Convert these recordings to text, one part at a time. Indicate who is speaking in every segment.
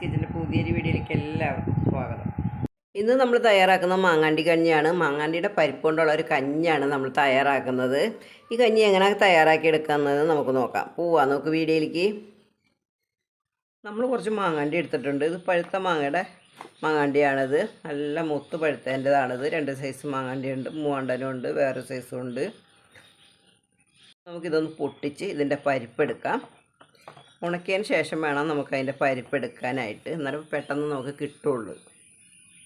Speaker 1: കിച്ചൻ്റെ പുതിയൊരു വീഡിയോയിലേക്ക് എല്ലാവർക്കും സ്വാഗതം. ഇന്ന് നമ്മൾ തയ്യാറാക്കുന്ന മാങ്ങാണ്ടി കഞ്ഞിയാണ്. മാങ്ങാണ്ടിയുടെ പരിപ്പ് കൊണ്ടുള്ള ഒരു കഞ്ഞിയാണ് നമ്മൾ തയ്യാറാക്കുന്നത്. ഈ കഞ്ഞി എങ്ങനെ തയ്യാറാക്കി എടുക്കുന്നത് നമുക്ക് നോക്കാം. നമുക്ക് വീഡിയോയിലേക്ക്. നമ്മൾ കുറച്ച് മാങ്ങാണ്ടി എടുത്തിട്ടുണ്ട്. ഇത് പഴുത്ത മാങ്ങാണ്ടിയാണിത്. നല്ല മുത്ത് പഴുത്തതിൻ്റെതാണിത്. 2 സൈസ് മാങ്ങാണ്ടി ഉണ്ട്, മൂവാണ്ടനുണ്ട്, വേറെ സൈസും ഉണ്ട്. നമുക്കിതൊന്ന് പൊട്ടിച്ച് ഇതിൻ്റെ പരിപ്പെടുക്കാം. ഉണക്കിയതിന് ശേഷം വേണം നമുക്കതിൻ്റെ പരിപ്പെടുക്കാനായിട്ട്, എന്നാലും പെട്ടെന്ന് നമുക്ക് കിട്ടുള്ളൂ.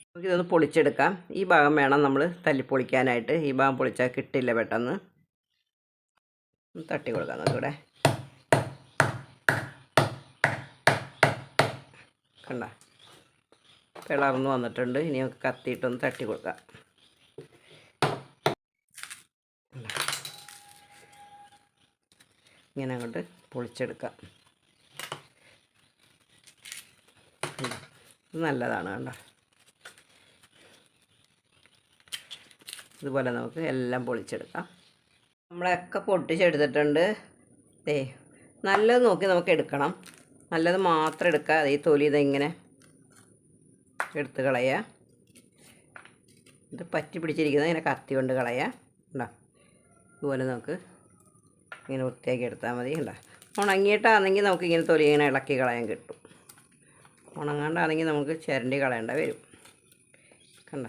Speaker 1: നമുക്കിതൊന്ന് പൊളിച്ചെടുക്കാം. ഈ ഭാഗം വേണം നമ്മൾ തല്ലിപ്പൊളിക്കാനായിട്ട്. ഈ ഭാഗം പൊളിച്ചാൽ കിട്ടില്ല പെട്ടെന്ന്. തട്ടി കൊടുക്കാം നമുക്കിവിടെ. കണ്ട പിളർന്ന് വന്നിട്ടുണ്ട്. ഇനി നമുക്ക് കത്തിയിട്ടൊന്ന് തട്ടി കൊടുക്കാം. ഇങ്ങനെ അങ്ങോട്ട് പൊളിച്ചെടുക്കാം. ഇത് നല്ലതാണ് കണ്ട. ഇതുപോലെ നമുക്ക് എല്ലാം പൊളിച്ചെടുക്കാം. നമ്മളൊക്കെ പൊട്ടിച്ചെടുത്തിട്ടുണ്ട്. നല്ലത് നോക്കി നമുക്ക് എടുക്കണം. നല്ലത് മാത്രം എടുക്കുക. ഈ തൊലി ഇതെങ്ങനെ എടുത്ത് കളയുക. ഇത് പറ്റി പിടിച്ചിരിക്കുന്നത് ഇങ്ങനെ കത്തി കൊണ്ട് കളയുക. ഉണ്ടോ? ഇതുപോലെ നമുക്ക് ഇങ്ങനെ വൃത്തിയാക്കി എടുത്താൽ മതി. ഉണ്ടോ? ഉണങ്ങിയിട്ടാണെങ്കിൽ നമുക്ക് ഇങ്ങനെ തൊലി ഇങ്ങനെ ഇളക്കി കളയാൻ കിട്ടും. ഉണങ്ങാണ്ടാണെങ്കിൽ നമുക്ക് ചിരണ്ടി കളയേണ്ട വരും. കണ്ട.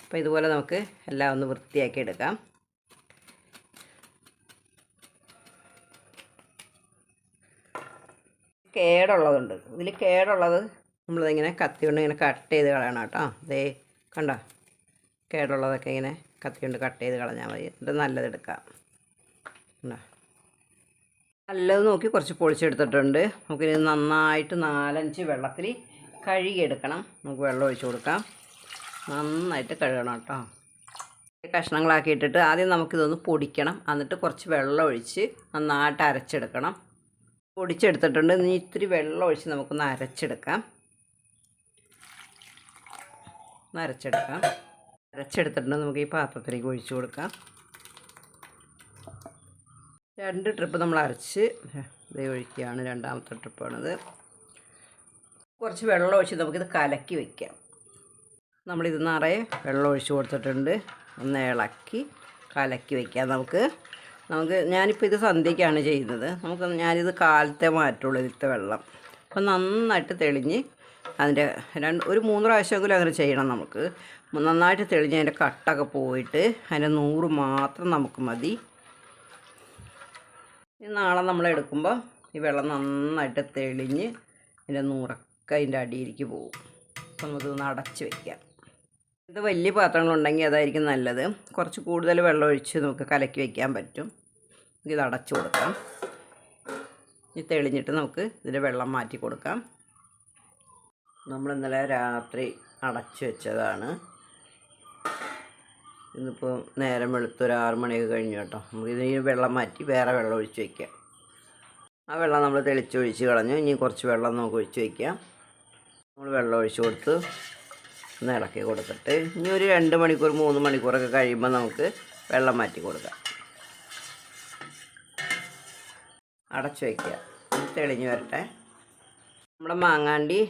Speaker 1: അപ്പോൾ ഇതുപോലെ നമുക്ക് എല്ലാം ഒന്ന് വൃത്തിയാക്കി എടുക്കാം. കേടുള്ളതുണ്ട്. ഇതിൽ കേടുള്ളത് നമ്മളിതിങ്ങനെ കത്തി കൊണ്ട് ഇങ്ങനെ കട്ട് ചെയ്ത് കളയണം കേട്ടോ. കണ്ട, കേടുള്ളതൊക്കെ ഇങ്ങനെ കത്തി കൊണ്ട് കട്ട് ചെയ്ത് കളഞ്ഞാൽ മതി. എന്നിട്ട് നല്ലതെടുക്കാം. കണ്ടോ? നല്ലത് നോക്കി കുറച്ച് പൊളിച്ചെടുത്തിട്ടുണ്ട്. നമുക്കിത് നന്നായിട്ട് 4-5 വെള്ളത്തിൽ കഴുകിയെടുക്കണം. നമുക്ക് വെള്ളം ഒഴിച്ച് കൊടുക്കാം. നന്നായിട്ട് കഴുകണം കേട്ടോ. കഷ്ണങ്ങളാക്കിയിട്ടിട്ട് ആദ്യം നമുക്കിതൊന്ന് പൊടിക്കണം. എന്നിട്ട് കുറച്ച് വെള്ളം ഒഴിച്ച് നന്നായിട്ട് അരച്ചെടുക്കണം. പൊടിച്ചെടുത്തിട്ടുണ്ട്. ഇനി ഇത്തിരി വെള്ളം ഒഴിച്ച് നമുക്കൊന്ന് അരച്ചെടുക്കാം. അരച്ചെടുത്തിട്ടുണ്ട്. നമുക്ക് ഈ പാത്രത്തിലേക്ക് ഒഴിച്ച് കൊടുക്കാം. 2 ട്രിപ്പ് നമ്മൾ അരച്ച് ഒഴിക്കുകയാണ്. രണ്ടാമത്തെ ട്രിപ്പാണിത്. കുറച്ച് വെള്ളം ഒഴിച്ച് നമുക്കിത് കലക്കി വയ്ക്കാം. നമ്മളിത് നിറയെ വെള്ളം ഒഴിച്ച് കൊടുത്തിട്ടുണ്ട്. ഒന്ന് ഇളക്കി കലക്കി വയ്ക്കാം. നമുക്ക് ഞാനിപ്പോൾ ഇത് സന്ധ്യയ്ക്കാണ് ചെയ്യുന്നത്. ഞാനിത് കാലത്തെ മാറ്റുള്ളൂ ഇതിലത്തെ വെള്ളം. അപ്പം നന്നായിട്ട് തെളിഞ്ഞ് അതിൻ്റെ ഒരു 3 പ്രാവശ്യമെങ്കിലും അങ്ങനെ ചെയ്യണം. നമുക്ക് നന്നായിട്ട് തെളിഞ്ഞ് അതിൻ്റെ കട്ടൊക്കെ പോയിട്ട് അതിൻ്റെ 100 മാത്രം നമുക്ക് മതി. നാളെ നമ്മൾ എടുക്കുമ്പോൾ ഈ വെള്ളം നന്നായിട്ട് തെളിഞ്ഞ് അതിൻ്റെ 100ഒക്കെ അതിൻ്റെ അടിയിലേക്ക് പോകും. അപ്പം നമുക്കിതൊന്ന് അടച്ച് വയ്ക്കാം. ഇത് വലിയ പാത്രങ്ങളുണ്ടെങ്കിൽ അതായിരിക്കും നല്ലത്. കുറച്ച് കൂടുതൽ വെള്ളം ഒഴിച്ച് നമുക്ക് കലക്കി വയ്ക്കാൻ പറ്റും. ഇത് അടച്ചു കൊടുക്കാം. ഇത് തെളിഞ്ഞിട്ട് നമുക്ക് ഇതിൻ്റെ വെള്ളം മാറ്റി കൊടുക്കാം. നമ്മൾ ഇന്നലെ രാത്രി അടച്ചു വെച്ചതാണ്. ഇന്നിപ്പോൾ നേരം വെളുത്ത് ഒരു 6 മണിയൊക്കെ കഴിഞ്ഞു കേട്ടോ. നമുക്കിത് ഈ വെള്ളം മാറ്റി വേറെ വെള്ളം ഒഴിച്ച് വയ്ക്കാം. ആ വെള്ളം നമ്മൾ തെളിച്ചൊഴിച്ച് കളഞ്ഞു. ഇനി കുറച്ച് വെള്ളം നമുക്ക് ഒഴിച്ച് വയ്ക്കാം. നമ്മൾ വെള്ളം ഒഴിച്ച് കൊടുത്ത് ഒന്ന് ഇളക്കി കൊടുത്തിട്ട് ഇനി ഒരു 2 മണിക്കൂർ 3 മണിക്കൂറൊക്കെ കഴിയുമ്പോൾ നമുക്ക് വെള്ളം മാറ്റി കൊടുക്കാം. അടച്ചു വയ്ക്കുക. തെളിഞ്ഞ് വരട്ടെ. നമ്മുടെ മാങ്ങാണ്ടി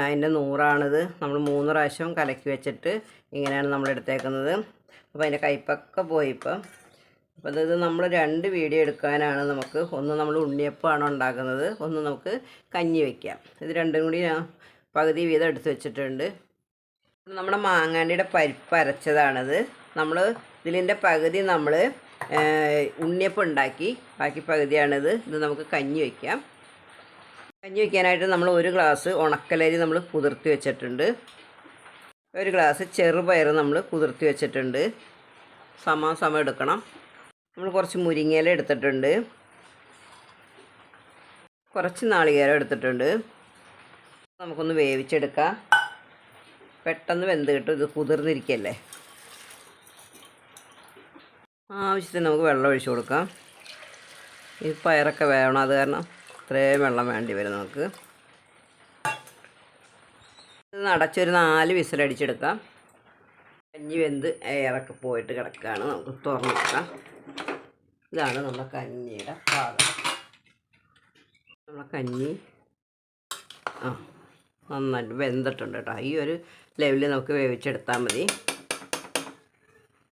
Speaker 1: അതിൻ്റെ 100ആണിത്. നമ്മൾ 3 പ്രാവശ്യം കലക്കി വെച്ചിട്ട് ഇങ്ങനെയാണ് നമ്മൾ എടുത്തേക്കുന്നത്. അപ്പോൾ അതിൻ്റെ കയ്പ്പൊക്കെ പോയി ഇപ്പം. അപ്പോൾ ഇത് നമ്മൾ 2 വീഡിയോ എടുക്കാനാണ് നമുക്ക്. ഒന്ന് നമ്മൾ ഉണ്ണിയപ്പമാണ് ഉണ്ടാക്കുന്നത്, ഒന്ന് നമുക്ക് കഞ്ഞി വയ്ക്കാം. ഇത് രണ്ടും കൂടി ഞാൻ പകുതി വീതം എടുത്ത് വെച്ചിട്ടുണ്ട്. നമ്മുടെ മാങ്ങാണ്ടിയുടെ പരിപ്പ് അരച്ചതാണിത്. നമ്മൾ ഇതിൻ്റെ പകുതി നമ്മൾ ഉണ്ണിയപ്പം ഉണ്ടാക്കി, ബാക്കി പകുതിയാണിത്. ഇത് നമുക്ക് കഞ്ഞി വയ്ക്കാം. കഞ്ഞി വയ്ക്കാനായിട്ട് നമ്മൾ 1 ഗ്ലാസ് ഉണക്കലരി നമ്മൾ കുതിർത്തി വെച്ചിട്ടുണ്ട്. 1 ഗ്ലാസ് ചെറുപയർ നമ്മൾ കുതിർത്തി വെച്ചിട്ടുണ്ട്. സമം എടുക്കണം. നമ്മൾ കുറച്ച് മുരിങ്ങയില എടുത്തിട്ടുണ്ട്. കുറച്ച് നാളികേരം എടുത്തിട്ടുണ്ട്. നമുക്കൊന്ന് വേവിച്ചെടുക്കാം. പെട്ടെന്ന് വെന്ത് കിട്ടും. ഇത് കുതിർന്നിരിക്കല്ലേ. ആവശ്യത്തിന് നമുക്ക് വെള്ളം ഒഴിച്ച് കൊടുക്കാം. ഈ പയറൊക്കെ വേണം, അത് കാരണം ഇത്രയും വെള്ളം വേണ്ടി വരും നമുക്ക്. ഇത് അടച്ചൊരു 4 വിസിലടിച്ചെടുക്കാം. കഞ്ഞി വെന്ത് എയറൊക്കെ പോയിട്ട് കിടക്കുകയാണ്. നമുക്ക് തുറന്ന് വെക്കാം. ഇതാണ് നമ്മുടെ കഞ്ഞിയുടെ പാകം. നമ്മളെ കഞ്ഞി നന്നായിട്ട് വെന്തിട്ടുണ്ട് കേട്ടോ. ഈ ഒരു ലെവലിൽ നമുക്ക് വേവിച്ചെടുത്താൽ മതി.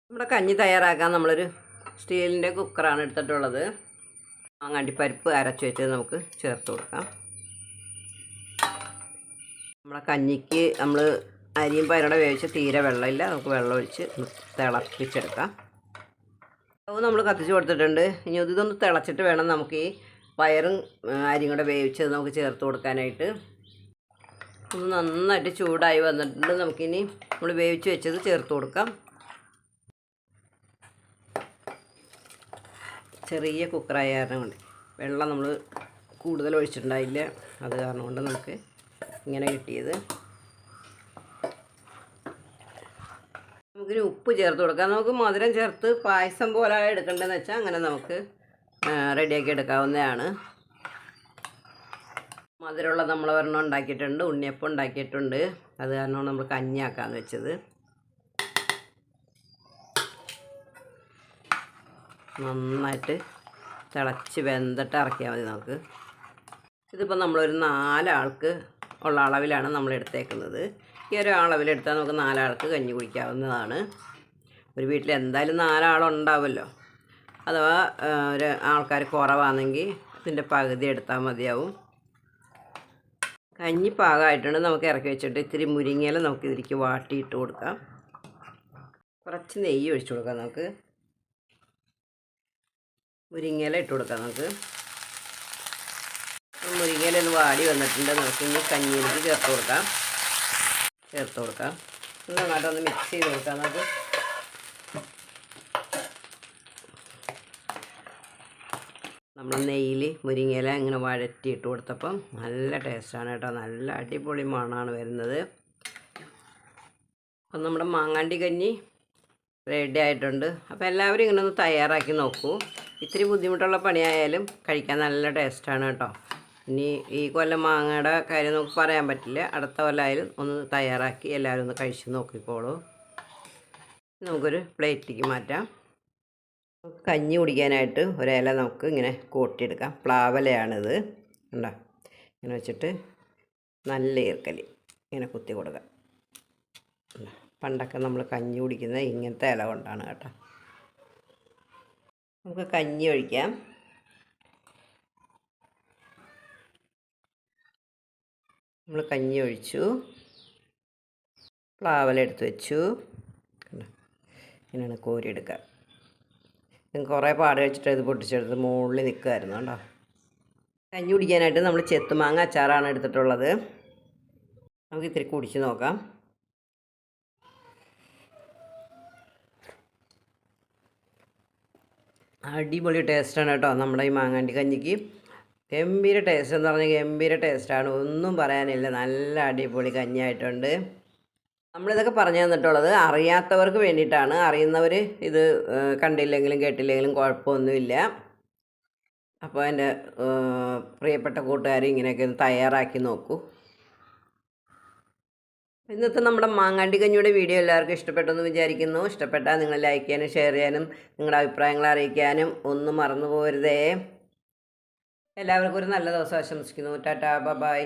Speaker 1: നമ്മുടെ കഞ്ഞി തയ്യാറാക്കാൻ നമ്മളൊരു സ്റ്റീലിൻ്റെ കുക്കറാണ് എടുത്തിട്ടുള്ളത്. മാങ്ങാണ്ടിപ്പരിപ്പ് അരച്ച് വെച്ചത് നമുക്ക് ചേർത്ത് കൊടുക്കാം. നമ്മളെ കഞ്ഞിക്ക് നമ്മൾ അരിയും പയറുടെ വേവിച്ച് തീരെ വെള്ളമില്ല, നമുക്ക് വെള്ളം ഒഴിച്ച് തിളപ്പിച്ചെടുക്കാം. സ്റ്റവ് നമ്മൾ കത്തിച്ച് കൊടുത്തിട്ടുണ്ട്. ഇനി ഇതൊന്ന് തിളച്ചിട്ട് വേണം നമുക്ക് ഈ പയറും അരിയും കൂടെ വേവിച്ചത് നമുക്ക് ചേർത്ത് കൊടുക്കാനായിട്ട്. ഒന്ന് നന്നായിട്ട് ചൂടായി വന്നിട്ടുണ്ട്. നമുക്കിനി നമ്മൾ വേവിച്ച് വെച്ചത് ചേർത്ത് കൊടുക്കാം. ചെറിയ കുക്കറായ കാരണം കൊണ്ട് വെള്ളം നമ്മൾ കൂടുതൽ ഒഴിച്ചിട്ടുണ്ടായില്ല, അത് കാരണം കൊണ്ട് നമുക്ക് ഇങ്ങനെ കിട്ടിയത്. നമുക്കിനി ഉപ്പ് ചേർത്ത് കൊടുക്കാം. നമുക്ക് മധുരം ചേർത്ത് പായസം പോലെ എടുക്കേണ്ടതെന്ന് വെച്ചാൽ അങ്ങനെ നമുക്ക് റെഡിയാക്കി എടുക്കാവുന്നതാണ്. മധുരമുള്ള നമ്മൾ ഒരെണ്ണം ഉണ്ടാക്കിയിട്ടുണ്ട്, ഉണ്ണിയപ്പം ഉണ്ടാക്കിയിട്ടുണ്ട്. അത് കാരണമാണ് നമ്മൾ കഞ്ഞിയാക്കാന്ന് വെച്ചത്. നന്നായിട്ട് തിളച്ച് വെന്തിട്ട് ഇറക്കിയാൽ മതി നമുക്ക്. ഇതിപ്പോൾ നമ്മളൊരു 4 ആൾക്ക് ഉള്ള അളവിലാണ് നമ്മൾ എടുത്തേക്കുന്നത്. ഈ ഒരു അളവിലെടുത്താൽ നമുക്ക് 4 ആൾക്ക് കഞ്ഞി കുടിക്കാവുന്നതാണ്. ഒരു വീട്ടിൽ എന്തായാലും 4 ആളുണ്ടാവുമല്ലോ. അഥവാ ഒരു ആൾക്കാർ കുറവാണെങ്കിൽ ഇതിൻ്റെ പകുതി എടുത്താൽ മതിയാവും. കഞ്ഞി പാകമായിട്ടുണ്ട്. നമുക്ക് ഇറക്കി വെച്ചിട്ട് ഇത്തിരി മുരിങ്ങയില നമുക്ക് ഇതിലേക്ക് വാട്ടിയിട്ട് കൊടുക്കാം. കുറച്ച് നെയ്യ് ഒഴിച്ചു കൊടുക്കാം. നമുക്ക് മുരിങ്ങയില ഇട്ട് കൊടുക്കാം. നമുക്ക് മുരിങ്ങയില ഒന്ന് വാടി വന്നിട്ടുണ്ട്. നമുക്ക് ഇനി കഞ്ഞിയിലേക്ക് ചേർത്ത് കൊടുക്കാം. നന്നായിട്ടൊന്ന് മിക്സ് ചെയ്ത് കൊടുക്കാം. നമുക്ക് നമ്മൾ നെയ്യിൽ മുരിങ്ങയില ഇങ്ങനെ വഴറ്റിയിട്ട് കൊടുത്തപ്പം നല്ല ടേസ്റ്റാണ് കേട്ടോ. നല്ല അടിപൊളി മണമാണ് വരുന്നത്. അപ്പം നമ്മുടെ മാങ്ങാണ്ടി കഞ്ഞി റെഡി ആയിട്ടുണ്ട്. അപ്പോൾ എല്ലാവരും ഇങ്ങനെ ഒന്ന് തയ്യാറാക്കി നോക്കൂ. ഇത്തിരി ബുദ്ധിമുട്ടുള്ള പണിയായാലും കഴിക്കാൻ നല്ല ടേസ്റ്റാണ് കേട്ടോ. ഇനി ഈ കൊല്ലം മാങ്ങയുടെ കാര്യം നമുക്ക് പറയാൻ പറ്റില്ല. അടുത്ത കൊല്ലമായാലും ഒന്ന് തയ്യാറാക്കി എല്ലാവരും ഒന്ന് കഴിച്ച് നോക്കിക്കോളൂ. നമുക്കൊരു പ്ലേറ്റിലേക്ക് മാറ്റാം. കഞ്ഞി കുടിക്കാനായിട്ട് ഒരില നമുക്ക് ഇങ്ങനെ കൂട്ടിയെടുക്കാം. പ്ലാവലയാണിത്, ഉണ്ടോ? ഇങ്ങനെ വെച്ചിട്ട് നല്ല ഈർക്കലി ഇങ്ങനെ കുത്തി കൊടുക്കാം. പണ്ടൊക്കെ നമ്മൾ കഞ്ഞി കുടിക്കുന്നത് ഇങ്ങനത്തെ ഇല കൊണ്ടാണ് കേട്ടോ. നമുക്ക് കഞ്ഞി ഒഴിക്കാം. നമ്മൾ കഞ്ഞി ഒഴിച്ചു, പ്ലാവല എടുത്ത് വെച്ചു. ഇങ്ങനെയാണ് കോരിയെടുക്കുക. കുറേ പാട് കഴിച്ചിട്ട് ഇത് പൊട്ടിച്ചെടുത്ത് മുകളിൽ നിൽക്കുമായിരുന്നു കേട്ടോ. കഞ്ഞി കുടിക്കാനായിട്ട് നമ്മൾ ചെത്തുമാങ്ങ അച്ചാറാണ് എടുത്തിട്ടുള്ളത്. നമുക്ക് ഇത്തിരി കുടിച്ച് നോക്കാം. അടിപൊളി ടേസ്റ്റാണ് കേട്ടോ നമ്മുടെ ഈ മാങ്ങാണ്ടി കഞ്ഞിക്ക്. ഗംഭീര ടേസ്റ്റ് എന്ന് പറഞ്ഞാൽ ഗംഭീര ടേസ്റ്റാണ്, ഒന്നും പറയാനില്ല. നല്ല അടിപൊളി കഞ്ഞിയായിട്ടുണ്ട്. നമ്മളിതൊക്കെ പറഞ്ഞു തന്നിട്ടുള്ളത് അറിയാത്തവർക്ക് വേണ്ടിയിട്ടാണ്. അറിയുന്നവർ ഇത് കണ്ടില്ലെങ്കിലും കേട്ടില്ലെങ്കിലും കുഴപ്പമൊന്നുമില്ല. അപ്പോൾ എൻ്റെ പ്രിയപ്പെട്ട കൂട്ടുകാർ ഇങ്ങനെയൊക്കെ ഒന്ന് തയ്യാറാക്കി നോക്കൂ. ഇന്നത്തെ നമ്മുടെ മാങ്ങാണ്ടി കഞ്ഞിയുടെ വീഡിയോ എല്ലാവർക്കും ഇഷ്ടപ്പെട്ടെന്ന് വിചാരിക്കുന്നു. ഇഷ്ടപ്പെട്ടാൽ നിങ്ങൾ ലൈക്ക് ചെയ്യാനും ഷെയർ ചെയ്യാനും നിങ്ങളുടെ അഭിപ്രായങ്ങൾ അറിയിക്കാനും ഒന്നും മറന്നു പോകരുതേ. എല്ലാവർക്കും ഒരു നല്ല ദിവസം ആശംസിക്കുന്നു. ടാറ്റാ, ബൈ.